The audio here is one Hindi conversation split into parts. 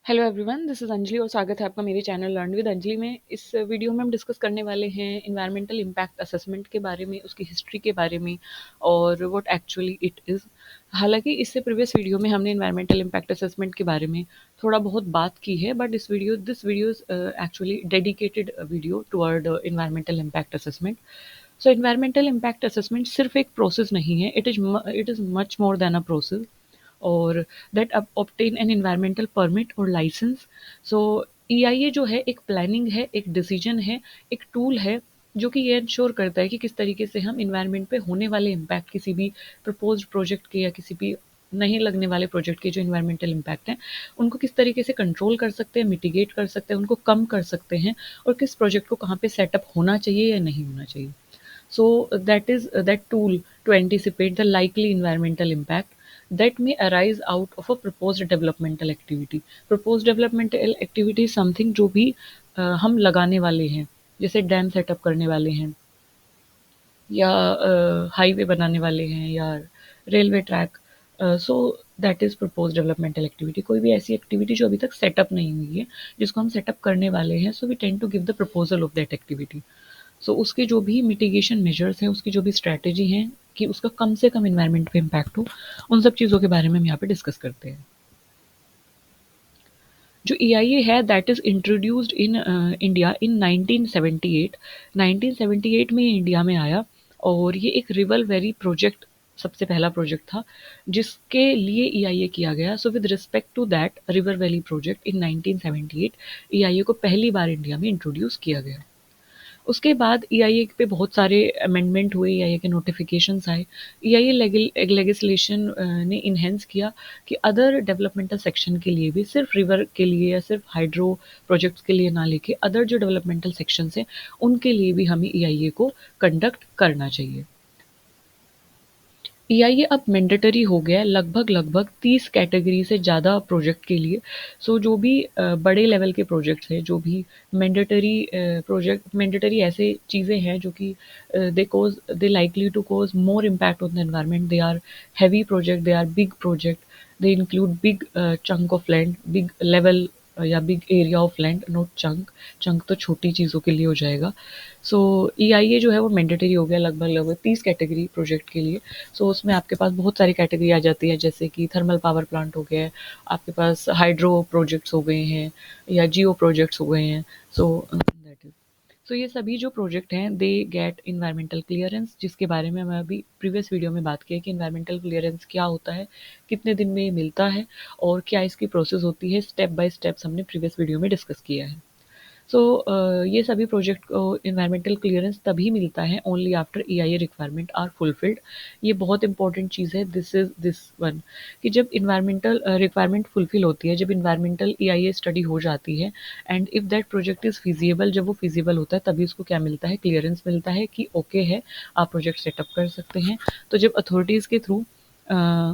Hello everyone, this is Anjali और स्वागत है आपका मेरे चैनल लर्न विद अंजलि में। इस वीडियो में हम डिस्कस करने वाले हैं इन्वायरमेंटल इम्पैक्ट असेसमेंट के बारे में, उसकी हिस्ट्री के बारे में और व्हाट एक्चुअली इट इज़। हालांकि इससे प्रीवियस वीडियो में हमने इन्वायरमेंटल इम्पैक्ट असेसमेंट के बारे में थोड़ा बहुत बात की है, but this video is actually dedicated video toward environmental impact assessment. So environmental impact assessment सिर्फ एक प्रोसेस नहीं है, it is much more than a process और that obtain an environmental permit और लाइसेंस। सो EIA जो है एक प्लानिंग है, एक डिसीजन है, एक टूल है जो कि ये इंश्योर करता है कि किस तरीके से हम इन्वायरमेंट पे होने वाले इम्पैक्ट, किसी भी प्रपोज्ड प्रोजेक्ट के या किसी भी नहीं लगने वाले प्रोजेक्ट के जो इन्वायरमेंटल इम्पैक्ट हैं, उनको किस तरीके से कंट्रोल कर सकते हैं, मिटिगेट कर सकते हैं, उनको कम कर सकते हैं और किस प्रोजेक्ट को कहाँ पे सेटअप होना चाहिए या नहीं होना चाहिए। So that is that tool to anticipate the likely environmental impact that may arise out of a proposed developmental activity. Proposed developmental activity is something जो भी हम लगाने वाले हैं, जैसे डैम सेटअप करने वाले हैं या हाईवे बनाने वाले हैं या railway track. So that is propose developmental activity. कोई भी ऐसी एक्टिविटी जो अभी तक सेटअप नहीं हुई है, जिसको हम सेटअप करने वाले हैं, so we tend to give the proposal of that activity. So उसके जो भी मिटिगेशन मेजर्स हैं, उसकी जो भी स्ट्रैटेजी हैं कि उसका कम से कम इन्वायरमेंट पे इम्पैक्ट हो, उन सब चीज़ों के बारे में हम यहाँ पे डिस्कस करते हैं। जो EIA है that is introduced in India in 1978। 1978 में ये इंडिया में आया और ये एक रिवर वैली प्रोजेक्ट सबसे पहला प्रोजेक्ट था जिसके लिए EIA किया गया। So with respect to that river valley project in 1978 EIA को पहली बार इंडिया में इंट्रोड्यूस किया गया। उसके बाद EIA पे बहुत सारे अमेंडमेंट हुए, EIA के नोटिफिकेशंस आए। EIA लेगिस्लेशन ने इन्हेंस किया कि अदर डेवलपमेंटल सेक्शन के लिए भी, सिर्फ रिवर के लिए या सिर्फ हाइड्रो प्रोजेक्ट्स के लिए ना लेके अदर जो डेवलपमेंटल सेक्शंस हैं उनके लिए भी हमें EIA को कंडक्ट करना चाहिए। EIA अब मैंडेटरी हो गया है लगभग 30 कैटेगरी से ज़्यादा प्रोजेक्ट के लिए। सो जो भी बड़े लेवल के प्रोजेक्ट्स हैं, जो भी मैंडेटरी ऐसे चीज़ें हैं जो कि they likely to cause more impact on the environment, they are heavy project, they are big project, they include big chunk of land, big level या big area of land, not chunk. Chunk तो छोटी चीज़ों के लिए हो जाएगा। सो EIA जो है वो मैंडेटरी हो गया लगभग 30 कैटेगरी प्रोजेक्ट के लिए। सो उसमें आपके पास बहुत सारी कैटेगरी आ जाती है, जैसे कि थर्मल पावर प्लांट हो गया है, आपके पास हाइड्रो प्रोजेक्ट्स हो गए हैं या जियो प्रोजेक्ट्स हो गए हैं। सो दैट इज सो ये सभी जो प्रोजेक्ट हैं दे गेट इन्वायरमेंटल क्लियरेंस, जिसके बारे में मैं अभी प्रीवियस वीडियो में बात की है कि इन्वायरमेंटल क्लियरेंस क्या होता है, कितने दिन में ये मिलता है और क्या इसकी प्रोसेस होती है। स्टेप बाय स्टेप्स हमने प्रीवियस वीडियो में डिस्कस किया है। सो ये सभी प्रोजेक्ट को इन्वायरमेंटल क्लियरेंस तभी मिलता है only after EIA requirement are fulfilled. ये बहुत इंपॉर्टेंट चीज़ है, दिस वन, कि जब इन्वायरमेंटल रिक्वायरमेंट फुलफिल होती है, जब इन्वायरमेंटल EIA स्टडी हो जाती है and if that project is feasible, जब वो फिजिबल होता है तभी उसको क्या मिलता है, क्लियरेंस मिलता है कि ओके है, आप प्रोजेक्ट सेटअप कर सकते हैं। तो जब अथॉरिटीज़ के थ्रू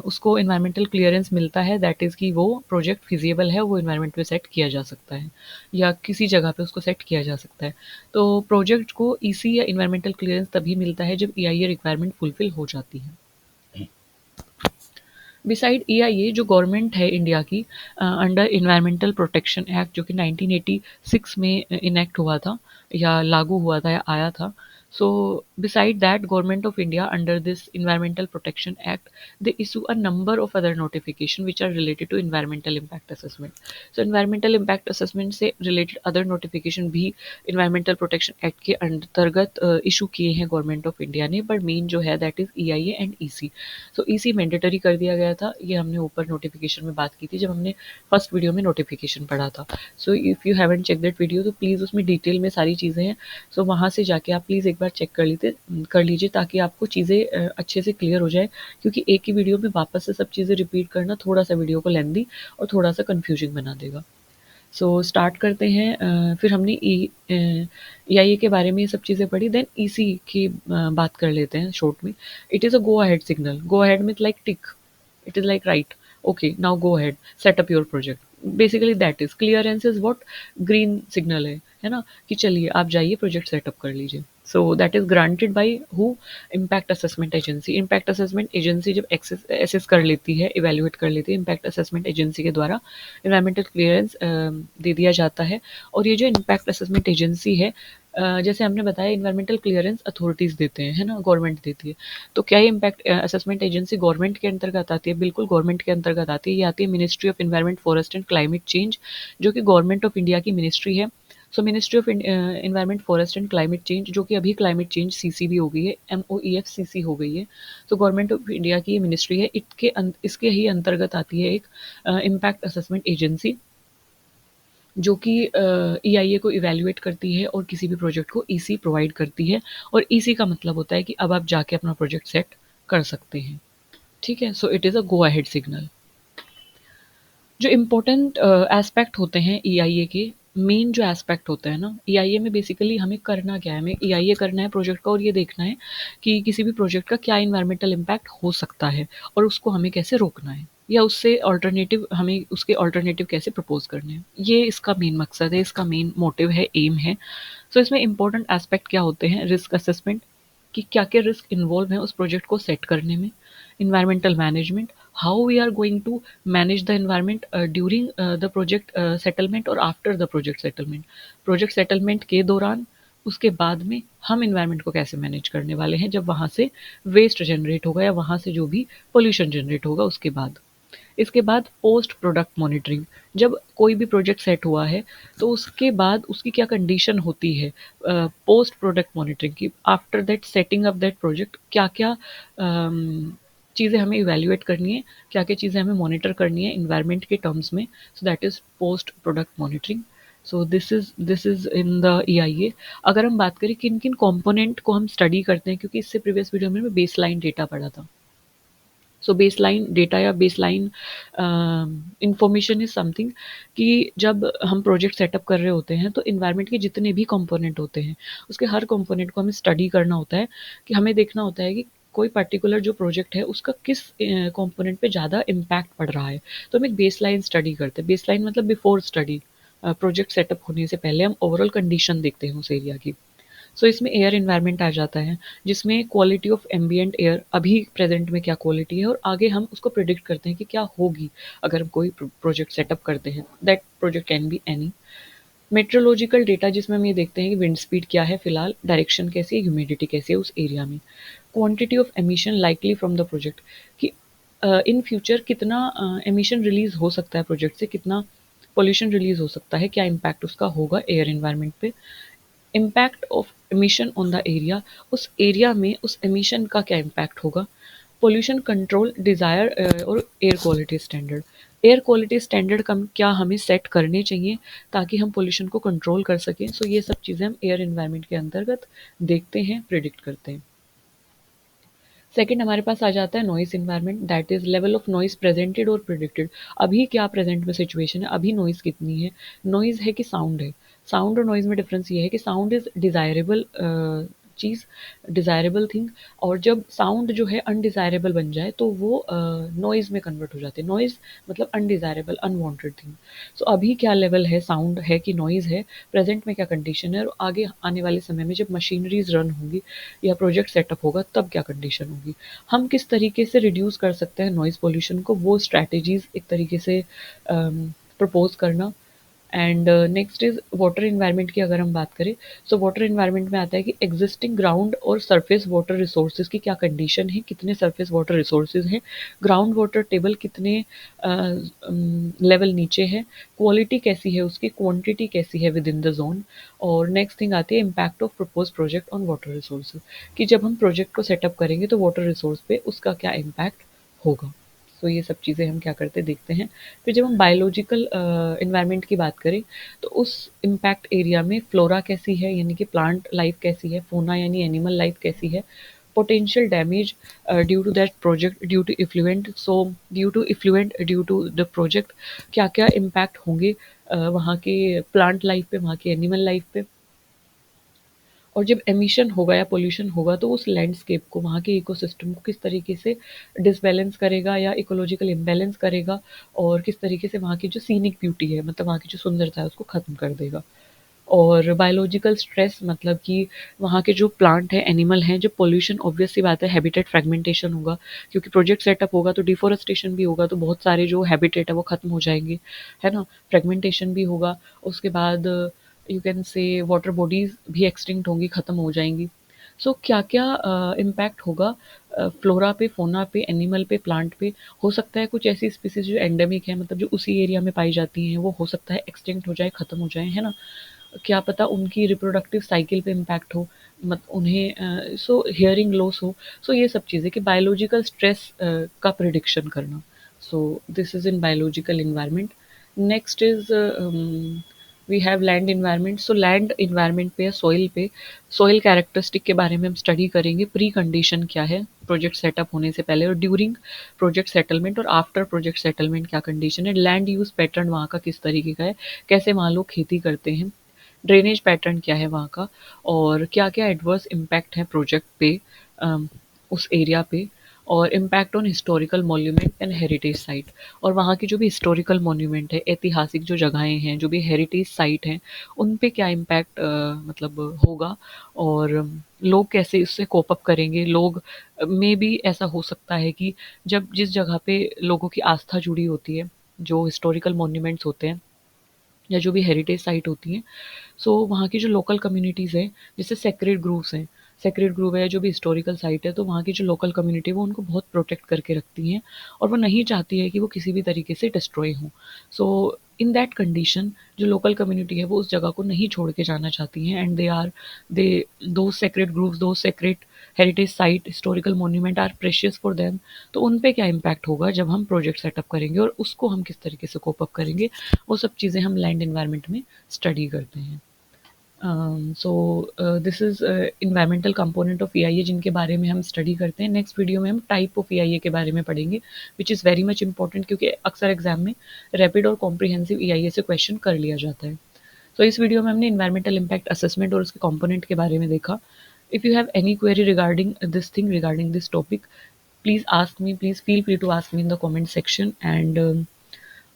उसको इन्वायरमेंटल क्लियरेंस मिलता है, दैट इज़ कि वो प्रोजेक्ट फिजिबल है, वो इन्वायरमेंट पे सेट किया जा सकता है या किसी जगह पे उसको सेट किया जा सकता है। तो प्रोजेक्ट को EC या इन्वायरमेंटल क्लियरेंस तभी मिलता है जब EIA रिक्वायरमेंट फुलफिल हो जाती है। बिसाइड EIA जो गवर्नमेंट है इंडिया की, अंडर इन्वायरमेंटल प्रोटेक्शन एक्ट जो कि 1986 में इनेक्ट हुआ था या लागू हुआ था या आया था। So beside that government of India under this environmental protection act they issue a number of other notification which are related to environmental impact assessment. So environmental impact assessment से रिलेटेड अदर नोटिफिकेशन भी इन्वायरमेंटल प्रोटेक्शन एक्ट के अंतर्गत इशू किए हैं गवर्नमेंट ऑफ इंडिया ने, बट मेन जो है that is EIA and EC। So EC mandatory कर दिया गया था, ये हमने ऊपर नोटिफिकेशन में बात की थी जब हमने फर्स्ट वीडियो में नोटिफिकेशन पढ़ा था। So if you haven't check that video तो प्लीज़ उसमें डिटेल में सारी चीज़ें हैं। सो वहाँ से जाके आप प्लीज़ एक बार चेक कर लीजिए ताकि आपको चीज़ें अच्छे से क्लियर हो जाए, क्योंकि एक ही वीडियो में वापस से सब चीज़ें रिपीट करना थोड़ा सा वीडियो को लेंदी और थोड़ा सा कन्फ्यूजिंग बना देगा। सो स्टार्ट करते हैं। फिर हमने EIA के बारे में ये सब चीज़ें पढ़ी, देन EC की बात कर लेते हैं शॉर्ट में। It is a go ahead signal. Go ahead means like tick, it is like right, okay now go ahead, set up your project. Basically that is clearance is what, green signal है ना, कि चलिए आप जाइए प्रोजेक्ट सेटअप कर लीजिए। So that is granted by who? Impact assessment agency. Impact assessment agency जब एसेस कर लेती है, इवेल्युएट कर लेती है, इम्पैक्ट असेसमेंट एजेंसी के द्वारा इन्वायरमेंटल क्लियरेंस दे दिया जाता है। और ये जो इम्पैक्ट असेसमेंट एजेंसी है, जैसे हमने बताया इन्वायरमेंटल क्लियरेंस अथॉरिटीज़ देते हैं, है ना, गवर्नमेंट देती है। तो क्या ये इम्पैक्ट असेसमेंट एजेंसी गवर्नमेंट के अंतर्गत आती है? बिल्कुल गवर्नमेंट के अंतर्गत आती है। ये आती है ministry of environment, forest and climate change, जो कि गवर्नमेंट ऑफ इंडिया की मिनिस्ट्री है। सो ministry of environment, forest and climate change, जो कि अभी क्लाइमेट चेंज सीसी हो गई है, MOEF CC हो गई है। तो गवर्नमेंट ऑफ इंडिया की ये मिनिस्ट्री है। इसके ही अंतर्गत आती है एक इम्पैक्ट असेसमेंट एजेंसी, जो कि EIA को इवैल्यूएट करती है और किसी भी प्रोजेक्ट को EC प्रोवाइड करती है। और EC का मतलब होता है कि अब आप जाके अपना प्रोजेक्ट सेट कर सकते हैं। ठीक है, so it is a go ahead signal. जो इम्पोर्टेंट एस्पेक्ट होते हैं EIA के, मेन जो एस्पेक्ट होता है ना EIA में, बेसिकली हमें करना क्या है? हमें EIA करना है प्रोजेक्ट का, और ये देखना है कि किसी भी प्रोजेक्ट का क्या इन्वायरमेंटल इम्पैक्ट हो सकता है और उसको हमें कैसे रोकना है, या उससे अल्टरनेटिव, हमें उसके अल्टरनेटिव कैसे प्रपोज करने हैं। ये इसका मेन मकसद है, इसका मेन मोटिव है, एम है। सो इसमें इंपॉर्टेंट एस्पेक्ट क्या होते हैं? रिस्क असेसमेंट, कि क्या-क्या रिस्क इन्वॉल्व हैं उस प्रोजेक्ट को सेट करने में। Environmental management, how we are going to manage the environment during the project settlement और after the project settlement. Project settlement के दौरान, उसके बाद में हम एनवायरनमेंट को कैसे मैनेज करने वाले हैं जब वहाँ से वेस्ट जनरेट होगा या वहाँ से जो भी पोल्यूशन जनरेट होगा उसके बाद। इसके बाद पोस्ट प्रोडक्ट मॉनिटरिंग, जब कोई भी प्रोजेक्ट सेट हुआ है तो उसके बाद उसकी क्या कंडीशन होती है, पोस्ट प्रोडक्ट मॉनिटरिंग की। After that setting up that project क्या क्या चीज़ें हमें इवेल्युएट करनी है, क्या क्या चीज़ें हमें मॉनिटर करनी है इन्वायरमेंट के टर्म्स में। So that is post product monitoring. So this is in the EIA। अगर हम बात करें किन किन कंपोनेंट को हम स्टडी करते हैं, क्योंकि इससे प्रीवियस वीडियो में मैं बेसलाइन डेटा पढ़ा था। सो बेसलाइन डेटा या बेसलाइन इंफॉर्मेशन इज समथिंग, कि जब हम प्रोजेक्ट सेटअप कर रहे होते हैं तो इन्वायरमेंट के जितने भी कंपोनेंट होते हैं उसके हर कंपोनेंट को हमें स्टडी करना होता है, कि हमें देखना होता है कि कोई पर्टिकुलर जो प्रोजेक्ट है उसका किस कंपोनेंट पे ज़्यादा इम्पैक्ट पड़ रहा है। तो हम एक बेसलाइन स्टडी करते हैं। बेसलाइन मतलब बिफोर स्टडी, प्रोजेक्ट सेटअप होने से पहले हम ओवरऑल कंडीशन देखते हैं उस एरिया की। सो इसमें एयर एनवायरनमेंट आ जाता है, जिसमें क्वालिटी ऑफ एम्बिएंट एयर अभी प्रेजेंट में क्या क्वालिटी है और आगे हम उसको प्रिडिक्ट करते हैं कि क्या होगी अगर हम कोई प्रोजेक्ट सेटअप करते हैं। That project can be any. Metrological data, जिसमें हम ये देखते हैं कि विंड स्पीड क्या है फिलहाल, डायरेक्शन कैसी है, ह्यूमिडिटी कैसी है उस एरिया में। Quantity of emission likely from the project, कि इन फ्यूचर कितना एमिशन रिलीज हो सकता है प्रोजेक्ट से, कितना पोल्यूशन रिलीज हो सकता है, क्या इम्पैक्ट उसका होगा एयर एनवायरनमेंट पे। Impact of emission on the area, उस एरिया में उस एमिशन का क्या इम्पैक्ट होगा। पोल्यूशन कंट्रोल डिज़ायर और air quality standard. Air quality standard कम क्या हमें सेट करने चाहिए ताकि हम पोल्यूशन को कंट्रोल कर सकें। सो ये सब चीज़ें हम एयर एनवायरनमेंट के अंतर्गत देखते हैं, प्रिडिक्ट करते हैं। सेकंड हमारे पास आ जाता है noise environment, that is level of noise presented और प्रिडिक्टेड। अभी क्या प्रेजेंट में सिचुएशन है, अभी नॉइज़ कितनी है। नॉइज़ है कि साउंड है। साउंड और नॉइज़ में डिफरेंस ये है कि sound is desirable cheese, desirable thing, और जब साउंड जो है अनडिज़ायरेबल बन जाए तो वो नॉइज़ में कन्वर्ट हो जाती है। नॉइज़ मतलब अनडिज़ायरेबल, अनवांटेड थिंग। सो अभी क्या लेवल है, साउंड है कि नॉइज़ है, प्रेजेंट में क्या कंडीशन है, और आगे आने वाले समय में जब मशीनरीज रन होंगी या प्रोजेक्ट सेटअप होगा तब क्या कंडीशन होगी। हम किस तरीके से रिड्यूस कर सकते हैं नॉइज़ पॉल्यूशन को, वो स्ट्रैटेजीज़ एक तरीके से प्रपोज करना। And next is water environment की अगर हम बात करें, सो वाटर एनवायरनमेंट में आता है कि एग्जिस्टिंग ग्राउंड और सरफेस वाटर रिसोर्सेज की क्या कंडीशन है, कितने सरफेस वाटर रिसोर्सेज हैं, ग्राउंड वाटर टेबल कितने लेवल नीचे है, क्वालिटी कैसी है उसकी, क्वांटिटी कैसी है विद इन द जोन। और नेक्स्ट थिंग आती है impact of propose project on water resources, कि जब हम प्रोजेक्ट को सेटअप करेंगे तो वाटर रिसोर्स पे उसका क्या इम्पैक्ट होगा। तो ये सब चीज़ें हम क्या करते देखते हैं। फिर जब हम बायोलॉजिकल इन्वायरमेंट की बात करें तो उस इम्पैक्ट एरिया में फ्लोरा कैसी है, यानी कि प्लांट लाइफ कैसी है, फोना यानी एनिमल लाइफ कैसी है, potential damage due to that project due to effluent. So due to effluent due to the project क्या क्या इम्पैक्ट होंगे वहाँ के प्लांट लाइफ पे, वहाँ के एनिमल लाइफ पे। और जब एमिशन होगा या पोल्यूशन होगा तो उस लैंडस्केप को, वहाँ के इकोसिस्टम को किस तरीके से डिसबैलेंस करेगा या इकोलॉजिकल इम्बैलेंस करेगा, और किस तरीके से वहाँ की जो सीनिक ब्यूटी है, मतलब वहाँ की जो सुंदरता है उसको ख़त्म कर देगा। और बायोलॉजिकल स्ट्रेस मतलब कि वहाँ के जो प्लांट हैं, एनिमल हैं, जब पॉल्यूशन ऑब्वियस सी बात है हैबिटेट फ्रेगमेंटेशन होगा, क्योंकि प्रोजेक्ट सेटअप होगा तो डिफॉरेस्टेशन भी होगा, तो बहुत सारे जो हैबिटेट है वो खत्म हो जाएँगे, है ना? फ्रेगमेंटेशन भी होगा, उसके बाद you can say water bodies भी एक्सटिंक्ट होंगी, खत्म हो जाएँगी। सो क्या-क्या इम्पैक्ट होगा फ्लोरा पे, फ़ौना पे, एनिमल पे, प्लांट पे। हो सकता है कुछ ऐसी स्पीशीज़ जो एंडेमिक है, मतलब जो उसी एरिया में पाई जाती हैं, वो हो सकता है एक्सटिंक्ट हो जाए, खत्म हो जाएँ, है ना? क्या पता उनकी रिप्रोडक्टिव साइकिल पे इम्पैक्ट हो, मत उन्हें सो हियरिंग लॉस हो। सो ये सब चीज़ें कि बायोलॉजिकल स्ट्रेस का प्रिडिक्शन करना। So this is in biological environment. Next is we have land environment. So land environment पे या सॉइल पे, सॉइल कैरेक्टरिस्टिक के बारे में हम स्टडी करेंगे। प्री कंडीशन क्या है प्रोजेक्ट सेटअप होने से पहले, और ड्यूरिंग प्रोजेक्ट सेटलमेंट और आफ्टर प्रोजेक्ट सेटलमेंट क्या कंडीशन है। लैंड यूज़ पैटर्न वहाँ का किस तरीके का है, कैसे वहाँ लोग खेती करते हैं, ड्रेनेज पैटर्न क्या है वहाँ का, और क्या-क्या एडवर्स इम्पैक्ट है प्रोजेक्ट पे उस एरिया पे, और impact on historical monument and heritage site. और वहाँ की जो भी हिस्टोरिकल मॉन्यूमेंट है, ऐतिहासिक जो जगहें हैं, जो भी हेरिटेज साइट हैं, उन पे क्या इम्पैक्ट मतलब होगा, और लोग कैसे इससे कोप अप करेंगे। लोग में भी ऐसा हो सकता है कि जब जिस जगह पे लोगों की आस्था जुड़ी होती है, जो हिस्टोरिकल मॉन्यूमेंट्स होते हैं या जो भी हेरिटेज साइट होती हैं, सो वहाँ की जो लोकल कम्युनिटीज़ हैं, जैसे सेक्रेड ग्रूव्स हैं, सेक्रेड ग्रूव है जो भी हिस्टोरिकल साइट है, तो वहाँ की जो लोकल कम्युनिटी है वो उनको बहुत प्रोटेक्ट करके रखती हैं, और वो नहीं चाहती है कि वो किसी भी तरीके से डिस्ट्रॉय हों। सो इन दैट कंडीशन जो लोकल कम्युनिटी है वो उस जगह को नहीं छोड़ के जाना चाहती हैं, एंड दे दो सेक्रेड ग्रूव्स, दो sacred heritage site, historical monument are precious for them. तो उन पे क्या इम्पैक्ट होगा जब हम प्रोजेक्ट सेटअप करेंगे, और उसको हम किस तरीके से कोप अप करेंगे, वो सब चीज़ें हम लैंड एनवायरनमेंट में स्टडी करते हैं। सो this is environmental component of EIA जिनके बारे में हम स्टडी करते हैं। नेक्स्ट वीडियो में हम टाइप ऑफ ईआईए के बारे में पढ़ेंगे, which is very much important, क्योंकि अक्सर एग्जाम में रैपिड और कॉम्प्रिहेंसिव ईआईए से क्वेश्चन कर लिया जाता है। तो इस वीडियो में हमने इन्वायरमेंटल इम्पैक्ट असेसमेंट और उसके कंपोनेंट के बारे में देखा। If you have any query regarding this thing, regarding this topic, please ask me, please feel free to ask me in the comment section, and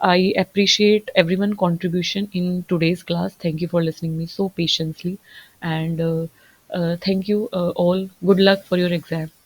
I appreciate everyone contribution in today's class. Thank you for listening me so patiently, and thank you all. Good luck for your exam.